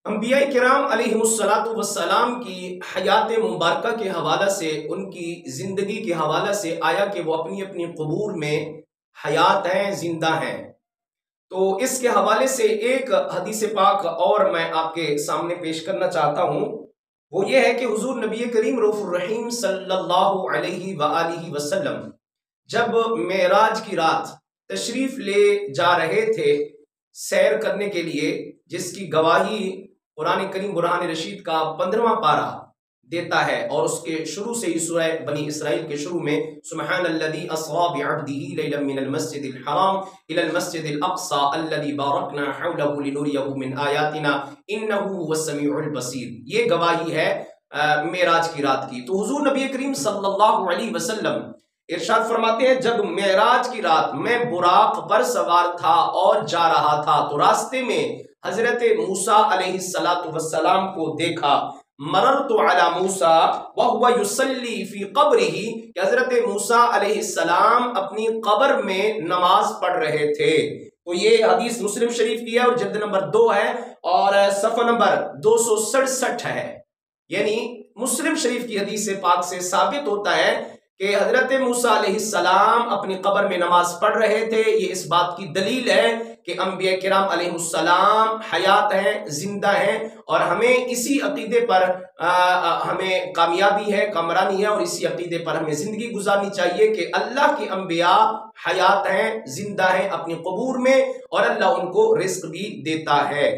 انبیاء کرام علیہم السلام کی حیات مبارکہ کے حوالہ سے، ان کی زندگی کے حوالہ سے آیا کہ وہ اپنی اپنی قبور میں حیات ہیں، زندہ ہیں۔ تو اس کے حوالے سے ایک حدیث پاک اور میں آپ کے سامنے پیش کرنا چاہتا ہوں، وہ یہ ہے کہ حضور نبی کریم رؤوف الرحیم صلی اللہ علیہ وآلہ وسلم جب معراج کی رات تشریف لے جا رہے تھے سیر کرنے کے لیے، جس کی گواہی قرآن کریم برہان رشید کا 15واں پارہ دیتا ہے، اور اس کے شروع سے ہی سورہ بنی اسرائیل کے شروع میں سبحان الذی اسری بعبدہ لیلا من المسجد الحرام الی المسجد الاقصی الذی بارکنا حولہ لنریہ من آیاتنا انہ هو السمیع البصیر، یہ گواہی ہے معراج کی رات کی۔ تو حضور نبی کریم صلی اللہ علیہ وسلم ارشاد فرماتے ہیں، جب معراج کی رات میں براق پر سوار تھا اور جا رہا تھا تو راستے میں حضرت موسیٰ علیہ السلام کو دیکھا۔ مررت علی موسیٰ وہو یصلی فی قبرہ، کہ حضرت موسیٰ علیہ السلام اپنی قبر میں نماز پڑھ رہے تھے۔ تو یہ حدیث مسلم شریف کی ہے اور جلد نمبر 2 ہے اور صفحہ نمبر 267 ہے۔ یعنی مسلم شریف کی حدیث پاک سے ثابت ہوتا ہے کہ حضرت موسیٰ علیہ السلام اپنی قبر میں نماز پڑھ رہے تھے۔ یہ اس بات کی دلیل ہے کہ انبیاء کرام علیہ السلام حیات ہیں، زندہ ہیں، اور ہمیں اسی عقیدے پر ہمیں کامیابی ہے، کامرانی ہے، اور اسی عقیدے پر ہمیں زندگی گزارنی چاہیے کہ اللہ کے انبیاء حیات ہیں، زندہ ہیں اپنی قبور میں، اور اللہ ان کو رزق بھی دیتا ہے۔